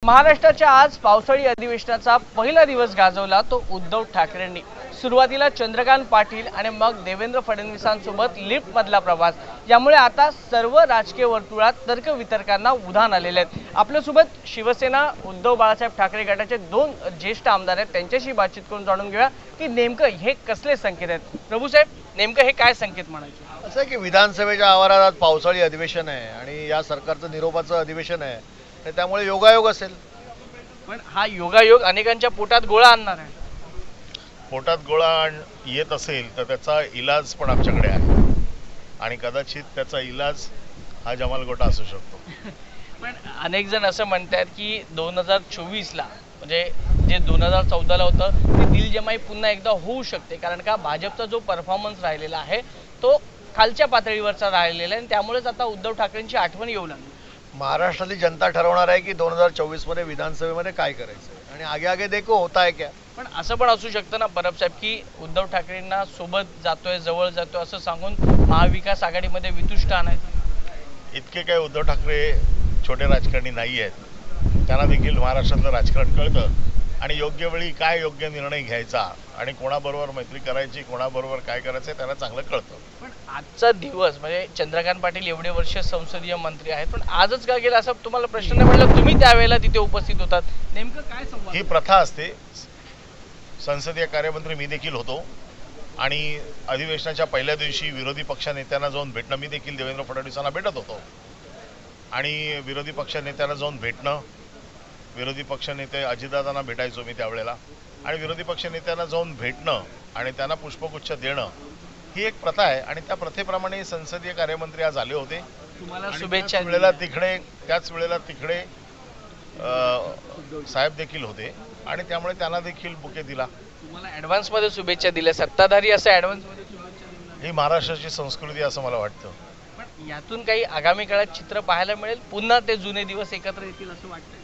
महाराष्ट्राच्या आज पावसाळी अधिवेशनाचा पहिला दिवस गाजवला तो उद्धव ठाकरेंनी। सुरुवातीला चंद्रकांत पाटील आणि मग देवेंद्र फडणवीसांसोबत लिफ्ट मधला प्रवास, यामुळे आता सर्व राजकीय वर्तुळात तर्कवितर्कांना उधाण आलेले आहेत। आपल्यासोबत शिवसेना उद्धव बाळासाहेब ठाकरे गटाचे दोन ज्येष्ठ आमदार आहेत, त्यांच्याशी बातचीत करून जाणून घेऊया की नेमकं हे कसले संकेत आहेत। प्रभू साहेब, नेमकं हे काय संकेत म्हणायचे? असं आहे की विधानसभेच्या आवारात आज पावसाळी अधिवेशन आहे आणि या सरकारचं निरोपाचं अधिवेशन आहे, तर त्यामुळे योगायोग असेल। पण हा योगायोग अनेकांच्या पोटात गोळा आणणार आहे। पोटात गोळा येत असेल तर त्याचा इलाज पण आमच्याकडे आहे आणि कदाचित त्याचा इलाज हा जमाल गोटा असू शकतो। पण अनेक जण असं म्हणतात की 2024ला म्हणजे जे 2014ला होतं ते दिलजमाई पुन्हा एकदा होऊ शकते, कारण का भाजपचा जो परफॉर्मन्स राहिलेला आहे तो खालच्या पातळीवरचा राहिलेला आहे आणि त्यामुळेच आता उद्धव ठाकरेंची आठवण येऊ लागली। महाराष्ट्रातली जनता ठरवणार आहे की 2024 मध्ये विधानसभेमध्ये काय करायचं आणि आगे आगे देखो होता है क्या। पण असं पण असू शकतं ना परब साहेब की उद्धव ठाकरेंना सोबत जातोय, जवळ जातोय असं सांगून महाविकास आघाडीमध्ये वितुष्ट आणायचं। इतके काही उद्धव ठाकरे छोटे राजकारणी नाही आहेत, त्यांना देखील महाराष्ट्रातलं राजकारण कळतं आणि योग्य वेळी काय योग्य निर्णय घ्यायचा आणि कोणाबरोबर मैत्री करायची, कोणाबरोबर काय करायचं त्यांना चांगलं कळतं। पण आजचा दिवस म्हणजे चंद्रकांत पाटील एवढे वर्ष संसदीय मंत्री आहेत, पण आजच का गेला असं तुम्हाला प्रश्न नाही पडला? तुम्ही त्यावेळेला तिथे उपस्थित होतात, नेमकं काय संवाद? ही प्रथा असते। संसदीय कार्यमंत्री मी देखील होतो आणि अधिवेशनाच्या पहिल्या दिवशी विरोधी पक्षनेत्यांना जाऊन भेटणं, मी देखील देवेंद्र फडणवीसांना भेटत होतो आणि विरोधी पक्षनेत्यांना जाऊन भेटणं, विरोधी पक्षनेते अजितदादांना भेटायचो मी त्यावेळेला आणि विरोधी पक्षनेत्यांना जाऊन भेटणं आणि त्यांना पुष्पगुच्छ देणं ही एक प्रथा आहे आणि त्या प्रथेप्रमाणे संसदीय कार्यमंत्री आज आले होते। तुम्हाला शुभेच्छा। त्याच वेळेला तिकडे साहेब देखील होते आणि त्यामुळे त्यांना देखील बुके दिला। तुम्हाला ॲडव्हान्स मध्ये शुभेच्छा दिल्या, सत्ताधारी असं ॲडव्हान्स मध्ये शुभेच्छा दिल्या, ही महाराष्ट्राची संस्कृती असं मला वाटतं। पण यातून काही आगामी काळात चित्र पाहायला मिळेल, पुन्हा ते जुने दिवस एकत्र येतील असं वाटतं?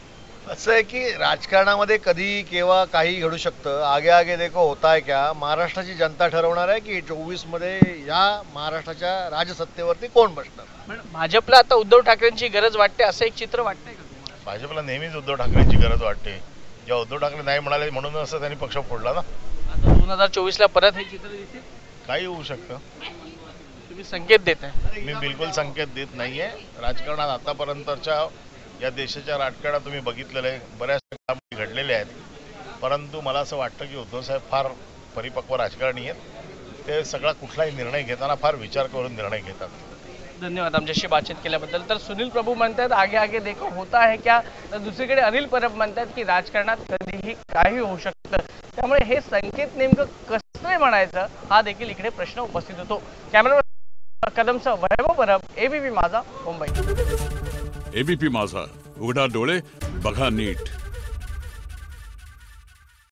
असं आहे की राजकारणामध्ये कधी केव्हा काही घडू शकतं, आगे आगे देखो होता है क्या। महाराष्ट्राची जनता ठरवणार आहे की 24 मध्ये या महाराष्ट्राच्या राजसत्तेवरती कोण बसणार। पण भाजपला आता उद्धव ठाकरेंची गरज वाटते असं एक चित्र वाटतंय का? भाजपला नेहमीच उद्धव ठाकरेंची गरज वाटते। जेव्हा उद्धव ठाकरे नाही म्हणाले म्हणून असं त्यांनी पक्ष फोडला ना। आता 2024ला परत हे चित्र दिसेल? काही होऊ शकतं। तुम्ही संकेत देताय? मी बिलकुल संकेत देत नाहीये। राजकारणात आतापर्यंतच्या या देशाच्या राजकारणात तुम्ही बघितलेलं आहे, बऱ्याच घडामोडी घडलेल्या आहेत, परंतु मला असं वाटतं की उद्धव साहेब फार परिपक्व राजकारणी आहेत। ते सगळा कुठलाही निर्णय घेताना फार विचार करून निर्णय घेतात। धन्यवाद आमच्याशी बातचीत केल्याबद्दल। तर सुनील प्रभू म्हणतात आगे आगे देखो होता है क्या, तर दुसरीकडे अनिल परब म्हणतात की राजकारणात कधीही काही होऊ शकतं, त्यामुळे हे संकेत नेमकं कसं म्हणायचं हा देखील इकडे प्रश्न उपस्थित होतो। कॅमेरामॅन कदमसह वैभव परब, एबीपी माझा, मुंबई। एबीपी माझा, उघडा डोळे बघा नीट।